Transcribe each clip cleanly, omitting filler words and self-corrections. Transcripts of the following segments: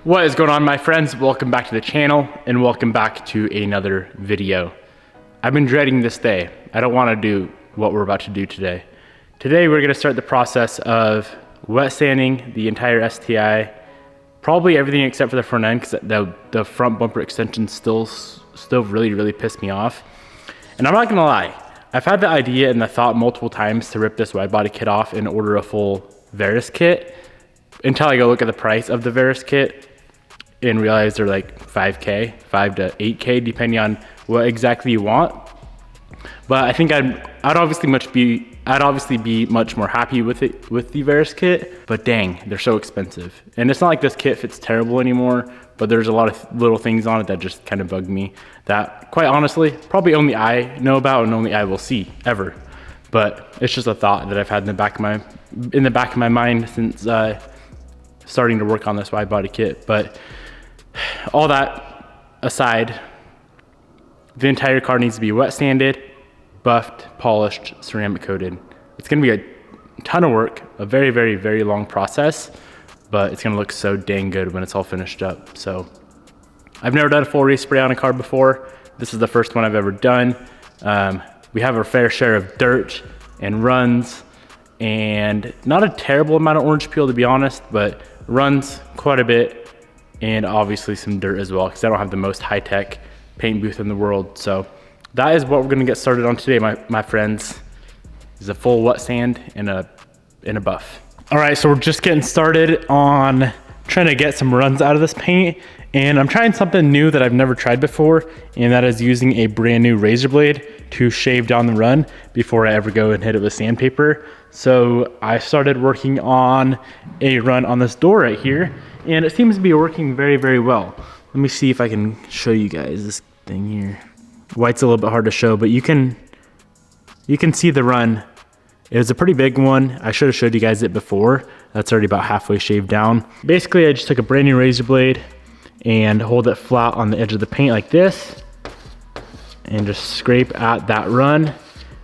What is going on, my friends? Welcome back to the channel and welcome back to another video. I've been dreading this day. I don't want to do what we're about to do today. Today we're going to start the process of wet sanding the entire STI, probably everything except for the front end, because the front bumper extensions still really piss me off. And I'm not gonna lie, I've had the idea and the thought multiple times to rip this wide body kit off and order a full Varus kit, until I go look at the price of the Varus kit and realize they're like 5K, 5 to 8K, depending on what exactly you want. But I think I'd obviously be much more happy with the Varus kit, but dang, they're so expensive. And it's not like this kit fits terrible anymore, but there's a lot of little things on it that just kind of bug me that, quite honestly, probably only I know about and only I will see ever. But it's just a thought that I've had in the back of my mind since starting to work on this wide body kit. But all that aside, the entire car needs to be wet sanded, buffed, polished, ceramic coated. It's gonna be a ton of work, a very long process, but it's gonna look so dang good when it's all finished up. So I've never done a full respray on a car before. This is the first one I've ever done. We have our fair share of dirt and runs, and not a terrible amount of orange peel, to be honest, but runs quite a bit, and obviously some dirt as well, because I don't have the most high-tech paint booth in the world. So that is what we're gonna get started on today, my friends, is a full wet sand and a buff. All right, so we're just getting started on trying to get some runs out of this paint, and I'm trying something new that I've never tried before, and that is using a brand new razor blade to shave down the run before I ever go and hit it with sandpaper. So I started working on a run on this door right here, and it seems to be working very well. Let me see if I can show you guys this thing here. White's a little bit hard to show, but you can see the run. It was a pretty big one. I should have showed you guys it before. That's already about halfway shaved down. Basically, I just took a brand new razor blade and hold it flat on the edge of the paint like this, and just scrape at that run.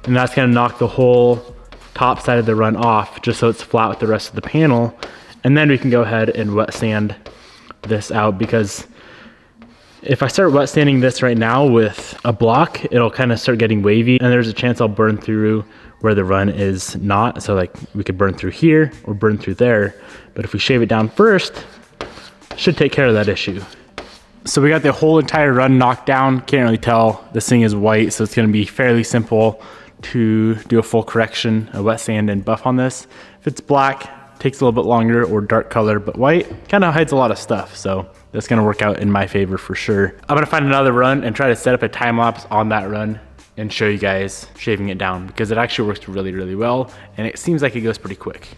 And that's gonna knock the whole top side of the run off, just so it's flat with the rest of the panel. And then we can go ahead and wet sand this out, because if I start wet sanding this right now with a block, it'll kind of start getting wavy, and there's a chance I'll burn through where the run is not. So like we could burn through here or burn through there, but if we shave it down first, should take care of that issue. So we got the whole entire run knocked down. Can't really tell, this thing is white, so it's gonna be fairly simple to do a full correction, a wet sand and buff on this. If it's black, takes a little bit longer, or dark color, but white kind of hides a lot of stuff. So that's gonna work out in my favor for sure. I'm gonna find another run and try to set up a time lapse on that run and show you guys shaving it down, because it actually works really well, and it seems like it goes pretty quick.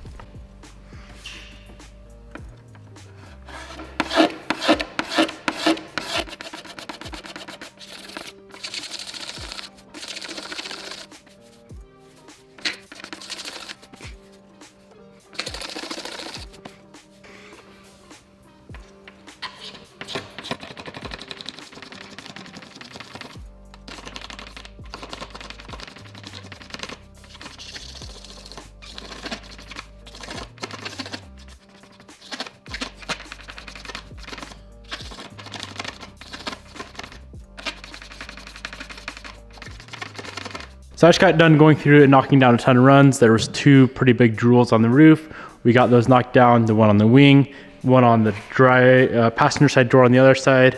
So I just got done going through and knocking down a ton of runs. There was two pretty big drools on the roof. We got those knocked down, the one on the wing, one on the dry passenger side door on the other side.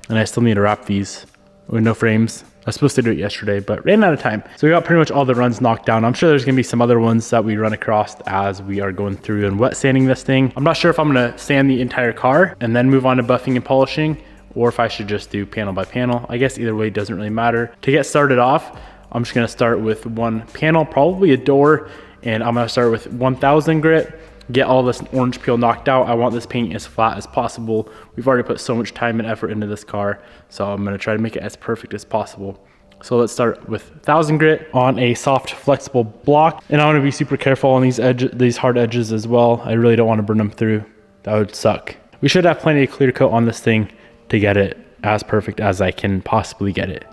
And I still need to wrap these window frames. I was supposed to do it yesterday, but ran out of time. So we got pretty much all the runs knocked down. I'm sure there's gonna be some other ones that we run across as we are going through and wet sanding this thing. I'm not sure if I'm gonna sand the entire car and then move on to buffing and polishing, or if I should just do panel by panel. I guess either way doesn't really matter. To get started off, I'm just gonna start with one panel, probably a door, and I'm gonna start with 1000 grit, get all this orange peel knocked out. I want this paint as flat as possible. We've already put so much time and effort into this car, so I'm gonna try to make it as perfect as possible. So let's start with 1000 grit on a soft, flexible block. And I wanna be super careful on these hard edges as well. I really don't wanna burn them through. That would suck. We should have plenty of clear coat on this thing to get it as perfect as I can possibly get it.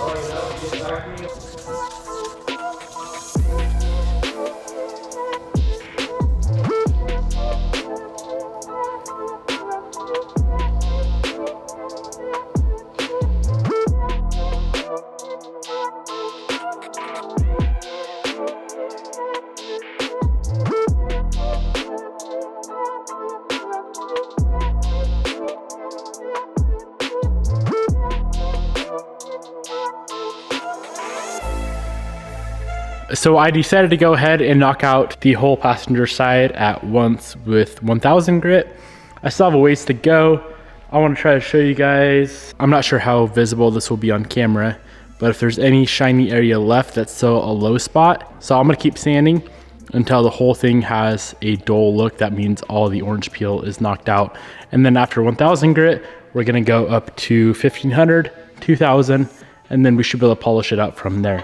Oh, know, get back to me. So I decided to go ahead and knock out the whole passenger side at once with 1000 grit. I still have a ways to go. I want to try to show you guys. I'm not sure how visible this will be on camera, but if there's any shiny area left, that's still a low spot. So I'm gonna keep sanding until the whole thing has a dull look. That means all the orange peel is knocked out. And then after 1000 grit, we're gonna go up to 1500, 2000, and then we should be able to polish it out from there.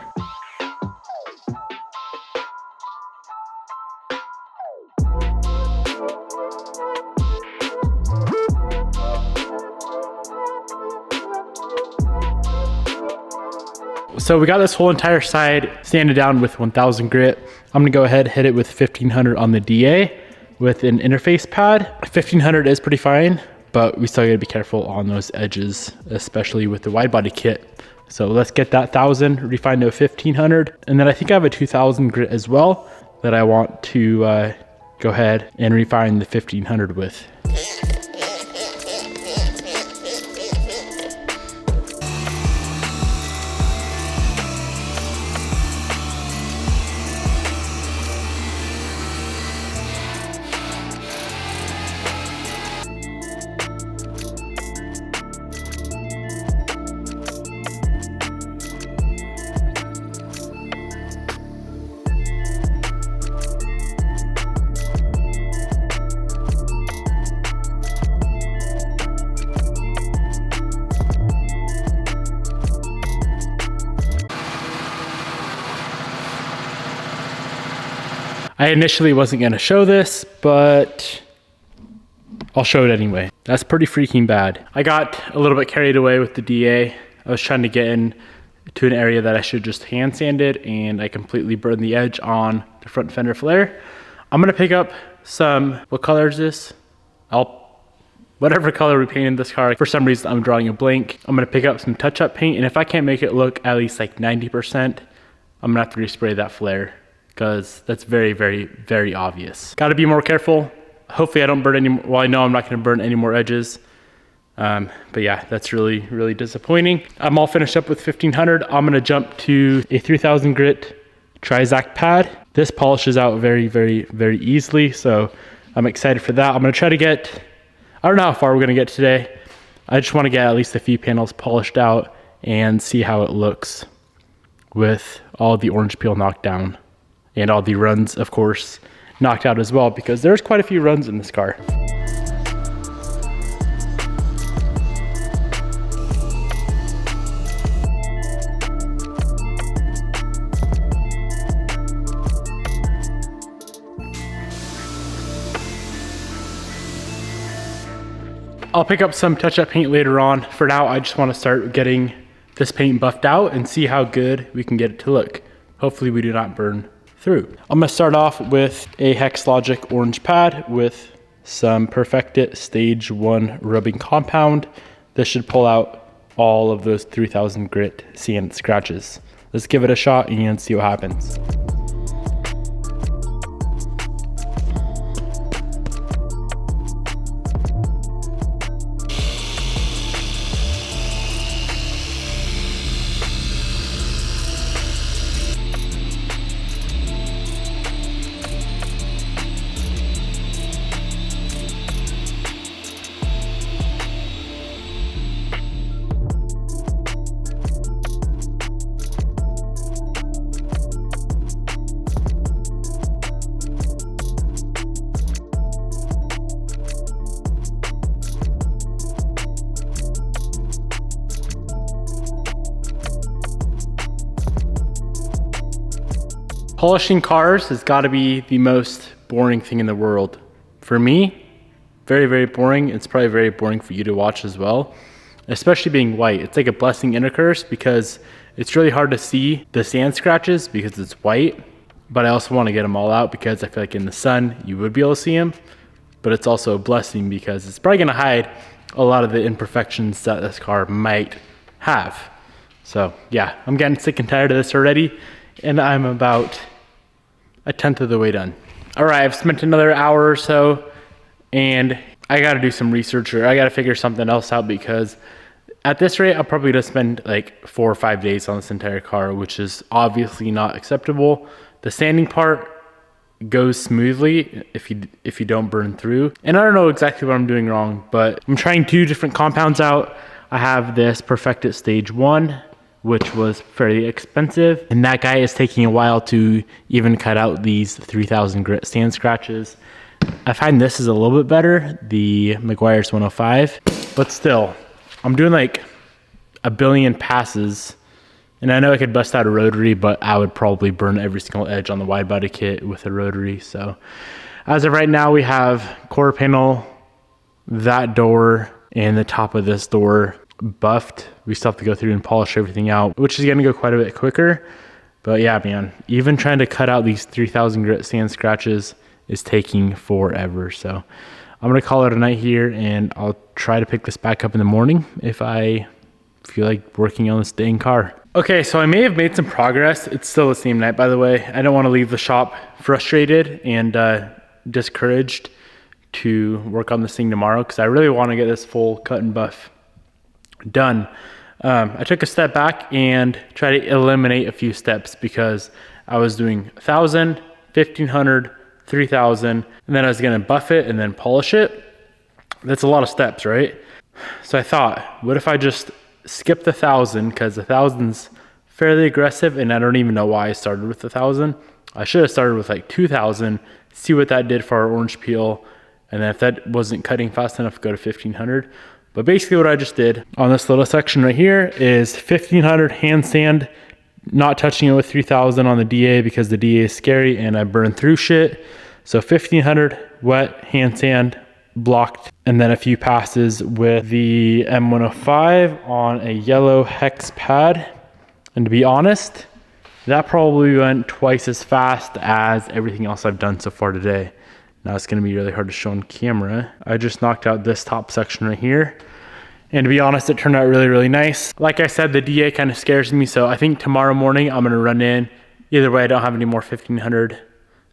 So we got this whole entire side sanded down with 1000 grit. I'm gonna go ahead, hit it with 1500 on the DA with an interface pad. 1500 is pretty fine, but we still gotta be careful on those edges, especially with the wide body kit. So let's get that 1000 refined to 1500. And then I think I have a 2000 grit as well that I want to go ahead and refine the 1500 with. I initially wasn't gonna show this, but I'll show it anyway. That's pretty freaking bad. I got a little bit carried away with the DA. I was trying to get in to an area that I should just hand sanded, and I completely burned the edge on the front fender flare. I'm gonna pick up some, what color is this? Whatever color we painted this car. For some reason, I'm drawing a blank. I'm gonna pick up some touch-up paint, and if I can't make it look at least like 90%, I'm gonna have to respray that flare, because that's very, very, very obvious. Got to be more careful. Hopefully I don't burn any more. Well, I know I'm not going to burn any more edges. But yeah, that's really, really disappointing. I'm all finished up with 1500. I'm going to jump to a 3000 grit Trizac pad. This polishes out very, very, very easily. So I'm excited for that. I'm going to try to get, I don't know how far we're going to get today. I just want to get at least a few panels polished out and see how it looks with all the orange peel knocked down. And all the runs, of course, knocked out as well, because there's quite a few runs in this car. I'll pick up some touch-up paint later on. For now, I just want to start getting this paint buffed out and see how good we can get it to look. Hopefully we do not burn through. I'm gonna start off with a Hex Logic orange pad with some Perfect It Stage 1 rubbing compound. This should pull out all of those 3000 grit sand scratches. Let's give it a shot and see what happens. Polishing cars has got to be the most boring thing in the world. For me, very, very boring. It's probably very boring for you to watch as well, especially being white. It's like a blessing and a curse, because It's really hard to see the sand scratches because it's white, but I also want to get them all out because I feel like in the sun you would be able to see them, but it's also a blessing because it's probably going to hide a lot of the imperfections that this car might have. So yeah, I'm getting sick and tired of this already, and I'm about 1/10 of the way done. All right, I've spent another hour or so, and I got to do some research, or I got to figure something else out, because at this rate, I'll probably just spend like 4 or 5 days on this entire car, which is obviously not acceptable. The sanding part goes smoothly if you don't burn through. And I don't know exactly what I'm doing wrong, but I'm trying 2 different compounds out. I have this Perfected Stage 1, which was fairly expensive, and that guy is taking a while to even cut out these 3000 grit sand scratches. I find this is a little bit better, the McGuire's 105, but still, I'm doing like a billion passes, and I know I could bust out a Rotary, but I would probably burn every single edge on the wide body kit with a Rotary. So as of right now, we have quarter panel, that door, and the top of this door buffed. We still have to go through and polish everything out, which is going to go quite a bit quicker. But yeah, man, even trying to cut out these 3000 grit sand scratches is taking forever. So I'm going to call it a night here, and I'll try to pick this back up in the morning if I feel like working on this dang car. Okay, so I may have made some progress. It's still the same night, by the way. I don't want to leave the shop frustrated and discouraged to work on this thing tomorrow, because I really want to get this full cut and buff done. I took a step back and tried to eliminate a few steps, because I was doing 1000, 1500, 3000, and then I was going to buff it and then polish it. That's a lot of steps, right? So I thought, what if I just skip the 1000, because the 1000's fairly aggressive, and I don't even know why I started with the 1000. I should have started with like 2000, see what that did for our orange peel, and then if that wasn't cutting fast enough, go to 1500. But basically what I just did on this little section right here is 1500 hand sand, not touching it with 3000 on the DA because the DA is scary and I burn through shit. So 1500 wet hand sand blocked, and then a few passes with the M105 on a yellow hex pad. And to be honest, that probably went twice as fast as everything else I've done so far today. Now it's going to be really hard to show on camera. I just knocked out this top section right here, and to be honest, it turned out really, really nice. Like I said, the DA kind of scares me, so I think tomorrow morning I'm going to run in. Either way, I don't have any more 1500,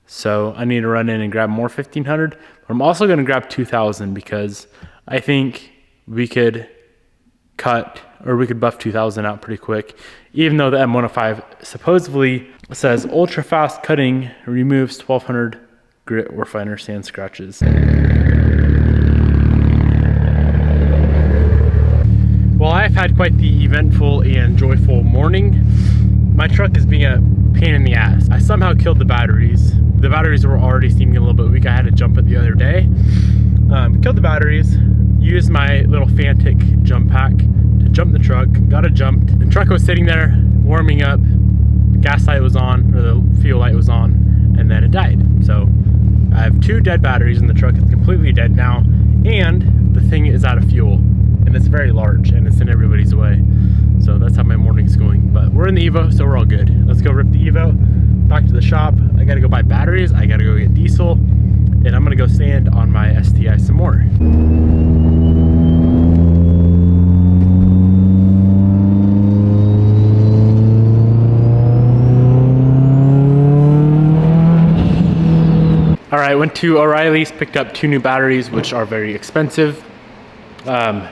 so I need to run in and grab more 1500. But I'm also going to grab 2000, because I think we could buff 2000 out pretty quick, even though the M105 supposedly says ultra fast cutting removes 1200 grit or finer sand scratches. Well, I've had quite the eventful and joyful morning. My truck is being a pain in the ass. I somehow killed the batteries. The batteries were already seeming a little bit weak. I had to jump it the other day. Killed the batteries, used my little Fantic jump pack to jump the truck, got it jumped. The truck was sitting there warming up, the gas light was on, or the fuel light was on, and then it died. So I have 2 dead batteries in the truck. It's completely dead now, and the thing is out of fuel, and it's very large, and it's in everybody's way. So that's how my morning's going. But we're in the Evo, so we're all good. Let's go rip the Evo, back to the shop. I gotta go buy batteries, I gotta go get diesel, and I'm gonna go sand on my STI some more. All right, went to O'Reilly's, picked up 2 new batteries, which are very expensive. I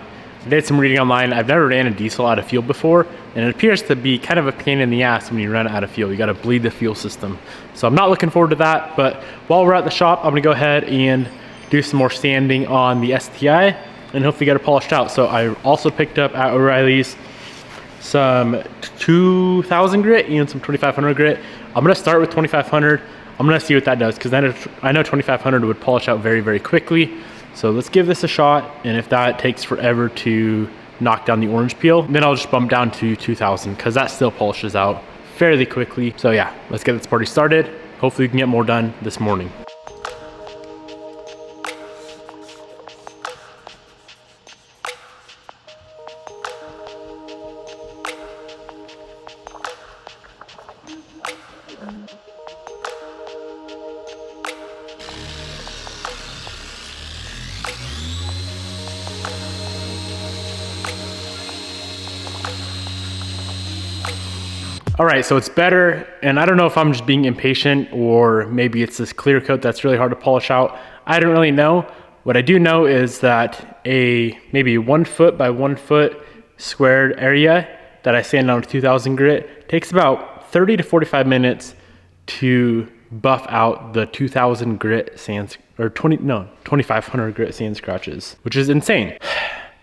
did some reading online. I've never ran a diesel out of fuel before, and it appears to be kind of a pain in the ass when you run out of fuel. You gotta bleed the fuel system. So I'm not looking forward to that, but while we're at the shop, I'm gonna go ahead and do some more sanding on the STI and hopefully get it polished out. So I also picked up at O'Reilly's some 2000 grit and some 2500 grit. I'm gonna start with 2500. I'm gonna see what that does, because I know 2500 would polish out very, very quickly. So let's give this a shot, and if that takes forever to knock down the orange peel, then I'll just bump down to 2000, because that still polishes out fairly quickly. So yeah, let's get this party started. Hopefully we can get more done this morning. All right, so it's better, and I don't know if I'm just being impatient or maybe it's this clear coat that's really hard to polish out. I don't really know. What I do know is that a maybe 1 foot by 1 foot squared area that I sand down to 2000 grit takes about 30 to 45 minutes to buff out the 2000 grit sands, or 2500 grit sand scratches, which is insane.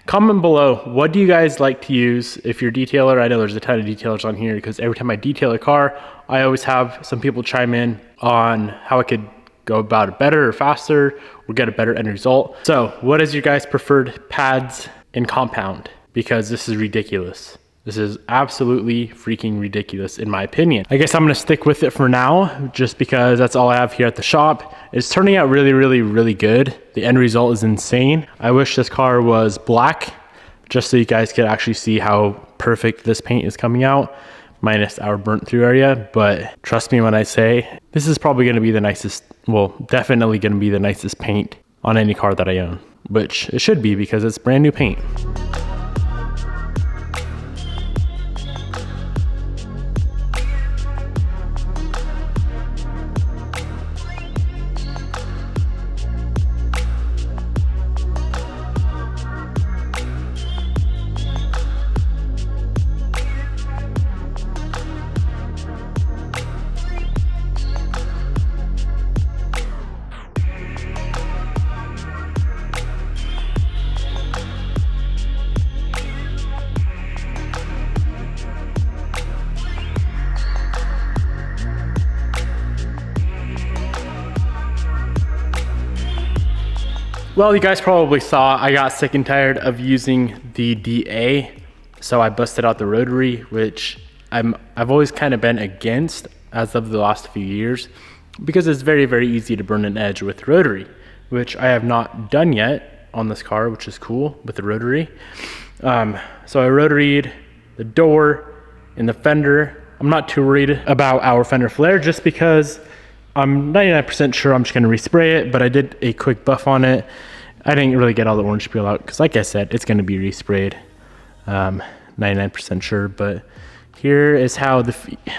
Comment below, what do you guys like to use if you're a detailer? I know there's a ton of detailers on here because every time I detail a car, I always have some people chime in on how I could go about it better or faster or get a better end result. So what is your guys' preferred pads and compound? Because this is ridiculous. This is absolutely freaking ridiculous in my opinion. I guess I'm gonna stick with it for now just because that's all I have here at the shop. It's turning out really, really, really good. The end result is insane. I wish this car was black just so you guys could actually see how perfect this paint is coming out, minus our burnt through area. But trust me when I say, this is probably gonna be the nicest, well, definitely gonna be the nicest paint on any car that I own, which it should be because it's brand new paint. Well, you guys probably saw I got sick and tired of using the DA, so I busted out the Rotary, which I've always kind of been against as of the last few years because it's very, very easy to burn an edge with Rotary, which I have not done yet on this car, which is cool with the Rotary. So I Rotaried the door and the fender. I'm not too worried about our fender flare just because I'm 99% sure I'm just gonna respray it, but I did a quick buff on it. I didn't really get all the orange peel out because like I said, it's gonna be resprayed. 99% sure, but here is how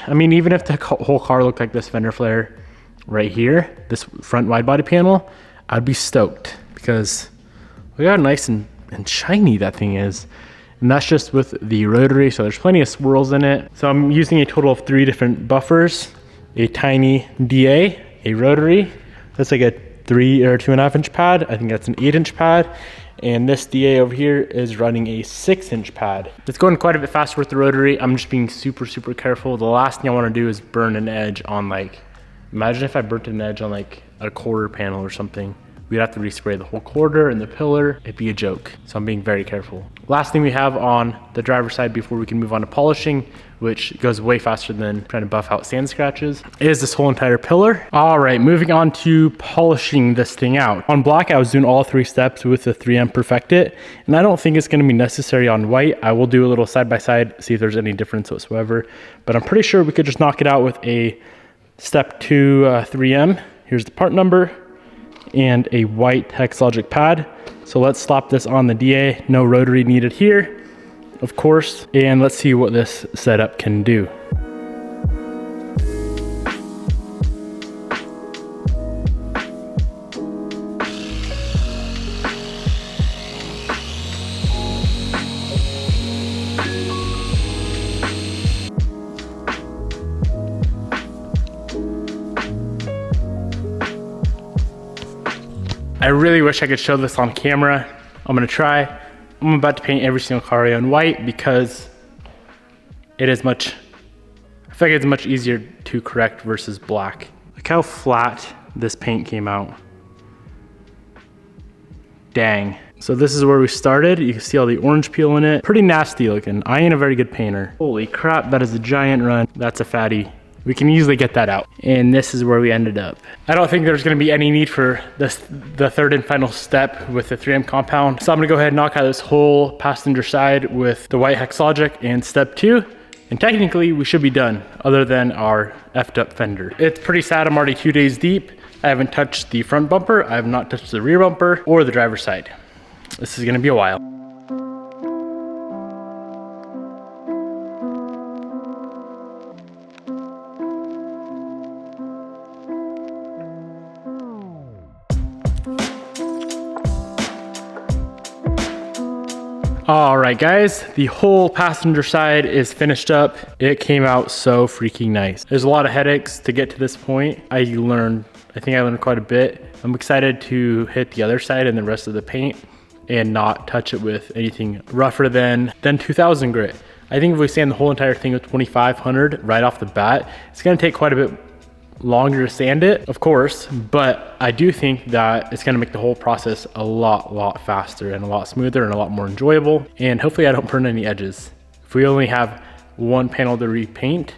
I mean, even if the whole car looked like this fender flare right here, this front wide body panel, I'd be stoked because look how nice and shiny that thing is. And that's just with the Rotary, so there's plenty of swirls in it. So I'm using a total of 3 different buffers. A tiny DA, a Rotary, that's like a 3 or 2.5 inch pad. I think that's an 8-inch pad. And this DA over here is running a 6-inch pad. It's going quite a bit faster with the Rotary. I'm just being super, super careful. The last thing I wanna do is burn an edge on like, imagine if I burnt an edge on like a quarter panel or something. We'd have to respray the whole quarter and the pillar. It'd be a joke. So I'm being very careful. Last thing we have on the driver's side before we can move on to polishing, which goes way faster than trying to buff out sand scratches, is this whole entire pillar. All right, moving on to polishing this thing out. On black, I was doing all 3 steps with the 3M Perfect It, and I don't think it's gonna be necessary on white. I will do a little side-by-side, see if there's any difference whatsoever, but I'm pretty sure we could just knock it out with a step 2 3M. Here's the part number and a white Hexlogic pad. So let's slap this on the DA. No Rotary needed here, of course, and let's see what this setup can do. I really wish I could show this on camera. I'm gonna try. I'm about to paint every single car I own white because it is I feel like it's much easier to correct versus black. Look how flat this paint came out. Dang. So this is where we started. You can see all the orange peel in it. Pretty nasty looking. I ain't a very good painter. Holy crap, that is a giant run. That's a fatty. We can easily get that out. And this is where we ended up. I don't think there's gonna be any need for the third and final step with the 3M compound. So I'm gonna go ahead and knock out this whole passenger side with the white Hexlogic and step 2. And technically we should be done other than our effed up fender. It's pretty sad I'm already 2 days deep. I haven't touched the front bumper. I have not touched the rear bumper or the driver's side. This is gonna be a while. All right, guys, the whole passenger side is finished up. It came out so freaking nice. There's a lot of headaches to get to this point. I think I learned quite a bit. I'm excited to hit the other side and the rest of the paint and not touch it with anything rougher than 2000 grit. I think if we sand the whole entire thing with 2500 right off the bat, it's gonna take quite a bit longer to sand it, of course, but I do think that it's gonna make the whole process a lot faster and a lot smoother and a lot more enjoyable. And hopefully I don't burn any edges. If we only have one panel to repaint,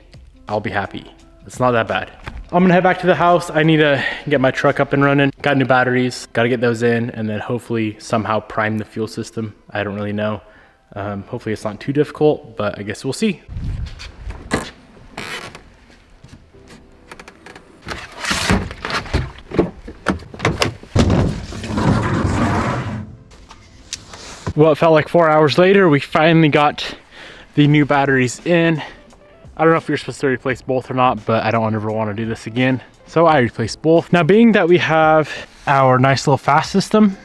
I'll be happy. It's not that bad. I'm gonna head back to the house. I need to get my truck up and running. Got new batteries, gotta get those in, and then hopefully somehow prime the fuel system. I don't really know. Hopefully it's not too difficult, but I guess we'll see. Well, it felt like 4 hours later, we finally got the new batteries in. I don't know if you're supposed to replace both or not, but I don't ever want to do this again. So I replaced both. Now, being that we have our nice little fast system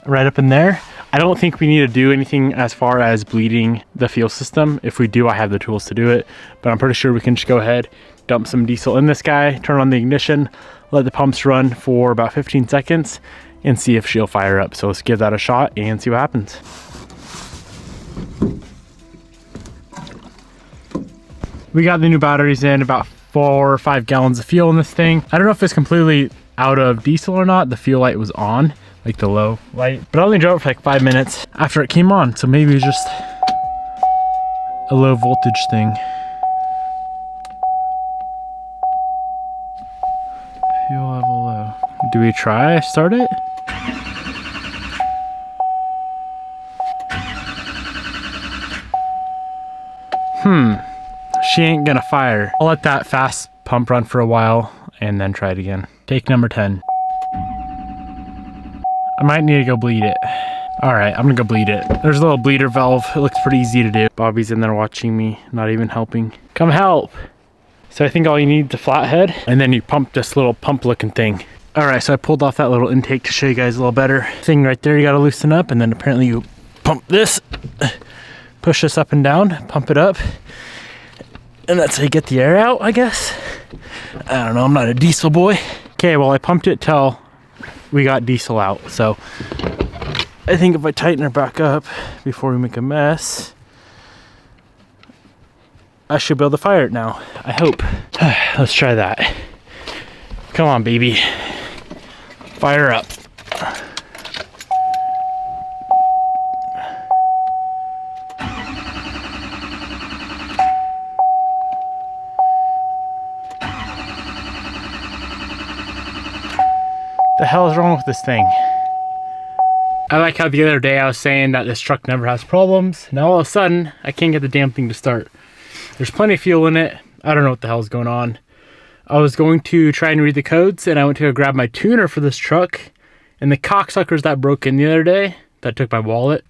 right up in there, I don't think we need to do anything as far as bleeding the fuel system. If we do, I have the tools to do it, but I'm pretty sure we can just go ahead, dump some diesel in this guy, turn on the ignition, let the pumps run for about 15 seconds and see if she'll fire up. So let's give that a shot and see what happens. We got the new batteries in, about 4 or 5 gallons of fuel in this thing. I don't know if it's completely out of diesel or not. The fuel light was on, like the low light, but I only drove it for like 5 minutes after it came on. So maybe it's just a low voltage thing. Fuel level low. Do we try start it? She ain't gonna fire. I'll let that fast pump run for a while and then try it again. Take number 10. I might need to go bleed it. All right, I'm gonna go bleed it. There's a little bleeder valve. It looks pretty easy to do. Bobby's in there watching me, not even helping. Come help. So I think all you need is a flathead, and then you pump this little pump looking thing. All right, so I pulled off that little intake to show you guys a little better. Thing right there, you gotta loosen up, and then apparently you pump this, push this up and down, pump it up, and that's how you get the air out, I guess. I don't know, I'm not a diesel boy. Okay, well I pumped it till we got diesel out. So I think if I tighten her back up before we make a mess, I should be able to fire it now, I hope. Let's try that. Come on, baby. Fire up. The hell is wrong with this thing? I like how the other day I was saying that this truck never has problems. Now all of a sudden, I can't get the damn thing to start. There's plenty of fuel in it. I don't know what the hell is going on. I was going to try and read the codes, and I went to go grab my tuner for this truck, and the cocksuckers that broke in the other day, that took my wallet,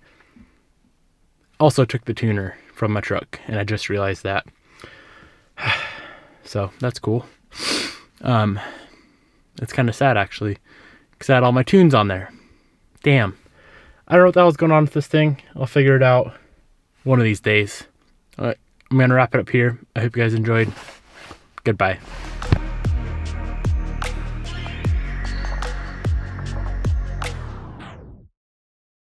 also took the tuner from my truck, and I just realized that. So that's cool. It's kind of sad actually, because I had all my tunes on there. Damn. I don't know what the hell's going on with this thing. I'll figure it out one of these days. All right, I'm gonna wrap it up here. I hope you guys enjoyed. Goodbye.